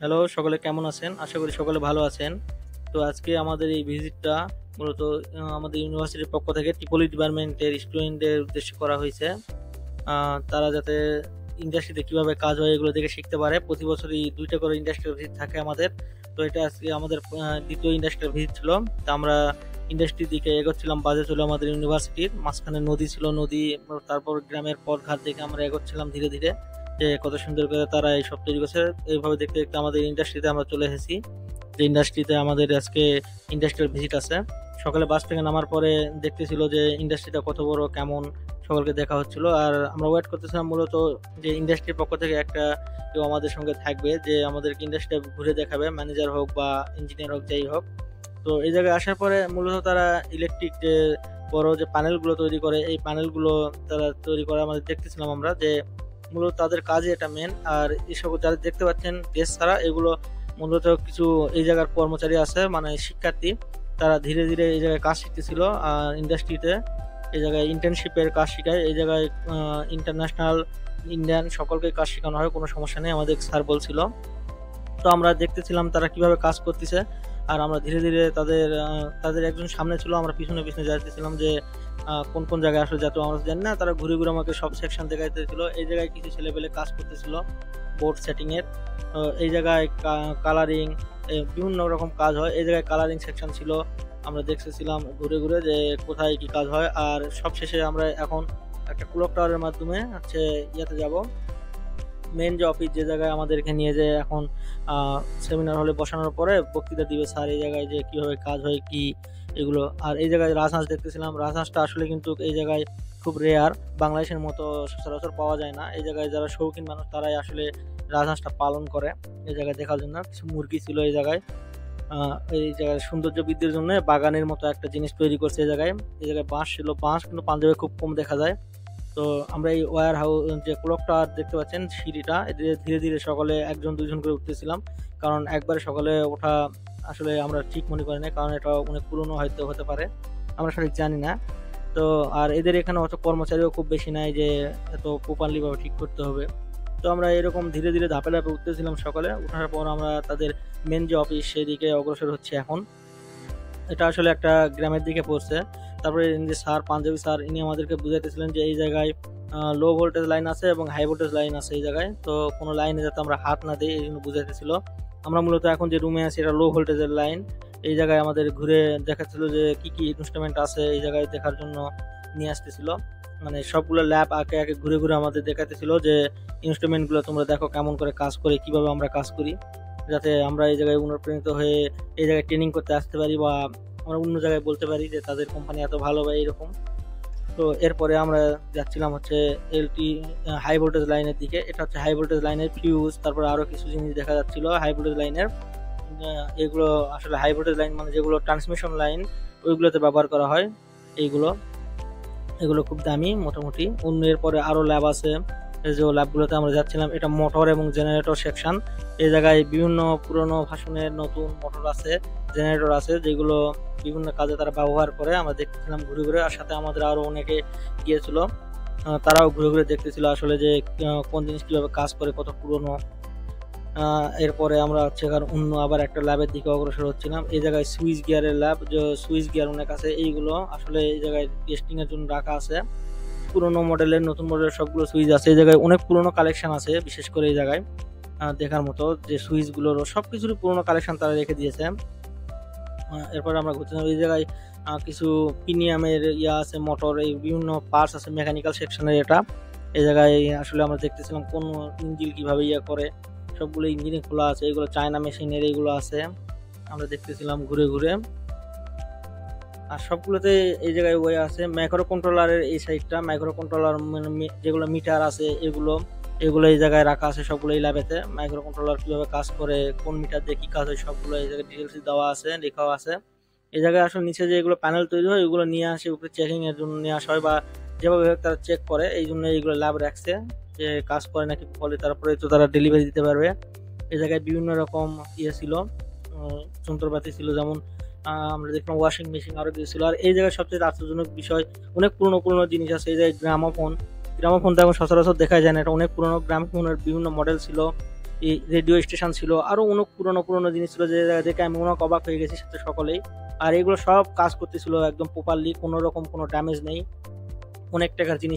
Hello, সকলে কেমন আছেন? আশা করি সকলে ভালো আছেন। তো আজকে আমাদের এই ভিজিটটা মূলত আমাদের ইউনিভার্সিটির পক্ষ থেকে ট্রিপলি ডিপার্টমেন্টের স্টুডেন্টদের উদ্দেশ্যে করা হয়েছে। তারা যাতে ইন্ডাস্ট্রিতে কিভাবে কাজ হয় এগুলো দেখে শিখতে পারে। প্রতি বছরই ২ টা করে ইন্ডাস্ট্রিয়াল ভিজিট থাকে আমাদের। তো এটা আজকে আমাদের ২য় ইন্ডাস্ট্রিয়াল ভিজিট ছিল। তো আমরা ইন্ডাস্ট্রির দিকে এগোচ্ছিলাম, বাসে ছিল আমাদের ইউনিভার্সিটির। মাঝখানে নদী ছিল, নদী তারপর গ্রামের পথঘাট দেখে আমরা এগোচ্ছিলাম ধীরে, ধীরে। যে কত সুন্দর করে তারা এইসব তৈরি করছে। এইভাবে দেখতে, দেখতে আমাদের ইন্ডাস্ট্রিতে আমরা চলে এসেছি। যে ইন্ডাস্ট্রিতে আমাদের আজকে ইন্ডাস্ট্রিয়াল ভিজিট আছে। সকালে বাস থেকে নামার পরে দেখতেছিল যে ইন্ডাস্ট্রিটা কত বড়, কেমন সকলকে দেখা হচ্ছিল। আর আমরা ওয়েট করতেছিলাম মূলত যে ইন্ডাস্ট্রির পক্ষ থেকে একটা কেউ আমাদের সঙ্গে থাকবে, যে আমাদেরকে ইন্ডাস্ট্রিটা ঘুরে দেখাবে, ম্যানেজার হোক বা ইঞ্জিনিয়ার হোক, যাই হোক। তো এই জায়গায় আসার পরে মূলত তারা ইলেকট্রিক যে বড় যে প্যানেলগুলো তৈরি করে, এই প্যানেলগুলো তারা তৈরি করে আমাদের দেখতেছিলাম আমরা, যে মূলত তাদের কাজে এটা মেন। আর এসব যারা দেখতে পাচ্ছেন ড্রেস ছাড়া, এগুলো মূলত কিছু এই জায়গার কর্মচারী আছে, মানে শিক্ষার্থী। তারা ধীরে ধীরে এই জায়গায় কাজ শিখতেছিল ইন্ডাস্ট্রিতে। এই জায়গায় ইন্টার্নশিপের কাজ শেখায়, এই জায়গায় ইন্টারন্যাশনাল ইন্ডিয়ান সকলকে কাজ শেখানো হয়, কোনো সমস্যা নেই, আমাদের স্যার বলছিল। তো আমরা দেখতেছিলাম তারা কিভাবে কাজ করতেছে। আর আমরা ধীরে ধীরে তাদের একজন সামনে ছিল, আমরা পিছনে পিছনে যাইতেছিলাম যে কোন কোন জায়গায় আসলে যাতে আমরা জানি না। তারা ঘুরে ঘুরে আমাকে সব সেকশন দেখাইতেছিল। এই জায়গায় কিছু ছেলে পেলে কাজ করতেছিল বোর্ড সেটিং এর। এই জায়গায় কালারিং, বিভিন্ন রকম কাজ হয়। এই জায়গায় কালারিং সেকশন ছিল, আমরা দেখতেছিলাম ঘুরে ঘুরে যে কোথায় কি কাজ হয়। আর সবশেষে আমরা এখন একটা ক্লক টাওয়ারের মাধ্যমে হচ্ছে ইয়েতে যাব, মেন যে অফিস, যে জায়গায় আমাদেরকে নিয়ে যে এখন সেমিনার হলে বসানোর পরে বক্তৃতা দিবে স্যার, এই জায়গায় যে কিভাবে কাজ হয় কি এগুলো। আর এই জায়গায় রাজহাঁস দেখতেছিলাম। রাজহাঁসটা আসলে কিন্তু এই জায়গায় খুব রেয়ার, বাংলাদেশের মতো সচরাচর পাওয়া যায় না। এই জায়গায় যারা শৌখিন মানুষ তারাই আসলে রাজহাঁসটা পালন করে। এই জায়গায় দেখার জন্য কিছু মুরগি ছিল এই জায়গায়। এই জায়গায় সৌন্দর্য বৃদ্ধির জন্য বাগানের মতো একটা জিনিস তৈরি করছে এই জায়গায়। এই জায়গায় বাঁশ ছিল, বাঁশ কিন্তু পাঞ্জাবে খুব কম দেখা যায়। তো আমরা এই ওয়্যার হাউস যে ক্লক টাওয়ার দেখতে পাচ্ছেন, সিঁড়িটা ধীরে ধীরে সকলে একজন দুইজন করে উঠতেছিলাম, কারণ একবারে সকালে ওঠা আসলে আমরা ঠিক মনে করি না, কারণ এটা অনেক পুরনো হয়তো হতে পারে, আমরা সঠিক জানি না। তো আর এদের এখানে অত কর্মচারীও খুব বেশি নাই যে এত প্রপারলি ভাবে ঠিক করতে হবে। তো আমরা এরকম ধীরে ধীরে ধাপে ধাপে উঠতেছিলাম। সকালে উঠার পর আমরা তাদের মেন যে অফিস সেদিকে অগ্রসর হচ্ছে এখন। এটা আসলে একটা গ্রামের দিকে পড়ছে। তারপরে যে স্যার, পাঞ্জাবি স্যার, ইনি আমাদেরকে বুঝাইতেছিলেন যে এই জায়গায় লো ভোল্টেজ লাইন আছে এবং হাই ভোল্টেজ লাইন আছে এই জায়গায়। তো কোনো লাইনে যাতে আমরা হাত না দিই এই জন্য বুঝাইতেছিল। আমরা মূলত এখন যে রুমে আছি এটা লো ভোল্টেজের লাইন। এই জায়গায় আমাদের ঘুরে দেখাচ্ছিল যে কি কি ইনস্ট্রুমেন্ট আছে এই জায়গায় দেখার জন্য নিয়ে আসতেছিল। মানে সবগুলো ল্যাব একে একে ঘুরে ঘুরে আমাদের দেখাতেছিল যে ইনস্ট্রুমেন্টগুলো তোমরা দেখো কেমন করে কাজ করে, কিভাবে আমরা কাজ করি, যাতে আমরা এই জায়গায় অনুপ্রাণিত হয়ে এই জায়গায় ট্রেনিং করতে আসতে পারি, বা আমরা অন্য জায়গায় বলতে পারি যে তাদের কোম্পানি এত ভালো বা এরকম। তো এরপরে আমরা যাচ্ছিলাম হচ্ছে এলটি হাই ভোল্টেজ লাইনের দিকে। এটা হচ্ছে হাই ভোল্টেজ লাইনের ফিউজ, তারপরে আরো কিছু জিনিস দেখা যাচ্ছিল হাই ভোল্টেজ লাইনের। এগুলো আসলে হাই ভোল্টেজ লাইন মানে যেগুলো ট্রান্সমিশন লাইন, ওইগুলোতে ব্যবহার করা হয় এইগুলো। এগুলো খুব দামি মোটামুটি। অন্য এরপরে আরো ল্যাব আছে, এই যে ল্যাবগুলোতে আমরা যাচ্ছিলাম। এটা মোটর এবং জেনারেটর সেকশন। এই জায়গায় বিভিন্ন পুরনো ভাষণের নতুন মোটর আছে, জেনারেটর আছে, যেগুলো বিভিন্ন কাজে তারা ব্যবহার করে। আমরা দেখতেছিলাম ঘুরে ঘুরে, আর সাথে আমাদের আরো অনেকে গিয়েছিল, তারাও ঘুরে ঘুরে দেখতেছিল আসলে যে কোন জিনিস কিভাবে কাজ করে, কত পুরনো। এরপরে আমরা হচ্ছে অন্য আবার একটা ল্যাবের দিকে অগ্রসর হচ্ছিলাম। এই জায়গায় সুইচ গিয়ারের ল্যাব, যে সুইচ গিয়ার অনেক আছে, এইগুলো আসলে এই জায়গায় টেস্টিং এর জন্য রাখা আছে। পুরোনো মডেলের, নতুন মডেলের সবগুলো সুইচ আছে এই জায়গায়। অনেক পুরোনো কালেকশন আছে বিশেষ করে এই জায়গায় দেখার মতো, যে সুইচগুলোরও সবকিছুরই পুরোনো কালেকশন তারা রেখে দিয়েছে। এরপর আমরা ঘুরছিলাম এই জায়গায়। কিছু প্রিমিয়ামের ইয়া আছে, মোটর, এই বিভিন্ন পার্টস আছে মেকানিক্যাল সেকশনের। এটা এই জায়গায় আসলে আমরা দেখতেছিলাম কোন ইঞ্জিন কিভাবে ইয়া করে, সবগুলো ইঞ্জিনে খোলা আছে। এগুলো চায়না মেশিনের এইগুলো আছে, আমরা দেখতেছিলাম ঘুরে ঘুরে। আর সবগুলোতে এই জায়গায় ওয়ে আছে। মাইক্রো কন্ট্রোলারের এই সাইডটা মাইক্রো কন্ট্রোলার, মানে যেগুলো মিটার আছে এগুলো, এগুলো এই জায়গায় রাখা আছে সবগুলো এই ল্যাবেতে। মাইক্রো কন্ট্রোলার কিভাবে কাজ করে, কোন মিটার দিয়ে কি কাজ হয়, সবগুলো এই জায়গায় ডিটেলস দেওয়া আছে, লেখাও আছে। এই জায়গায় আসলে নিচে যে এগুলো প্যানেল তৈরি হয় এগুলো নিয়ে আসে উপরে চেকিং এর জন্য নিয়ে আসা হয়, বা যেভাবে হোক তারা চেক করে, এই জন্য এইগুলো ল্যাব রাখছে, যে কাজ করে নাকি ফলে তারপরে তো তারা ডেলিভারি দিতে পারবে। এই জায়গায় বিভিন্ন রকম ইয়ে ছিল, যন্ত্রপাতি ছিল, যেমন আমরা দেখলাম ওয়াশিং মেশিন, আরো কিছু ছিল। আর এই জায়গায় সবচেয়ে আশ্চর্যজনক বিষয়, অনেক পুরনো পুরনো জিনিস আছে। এই জায়গায় গ্রামোফোন, গ্রামোফোন তো এখন সচরাচর দেখা যায় না, এটা অনেক পুরনো। গ্রামোফোনের বিভিন্ন মডেল ছিল, এই রেডিও স্টেশন ছিল, আরো অনেক পুরনো পুরনো জিনিস ছিল যে দেখে আমি অনেক অবাক হয়ে গেছি সাথে সকলেই। আর এগুলো সব কাজ করতেছিল একদম প্রপারলি, কোনো রকম কোনো ড্যামেজ নেই, অনেক টাকার জিনিস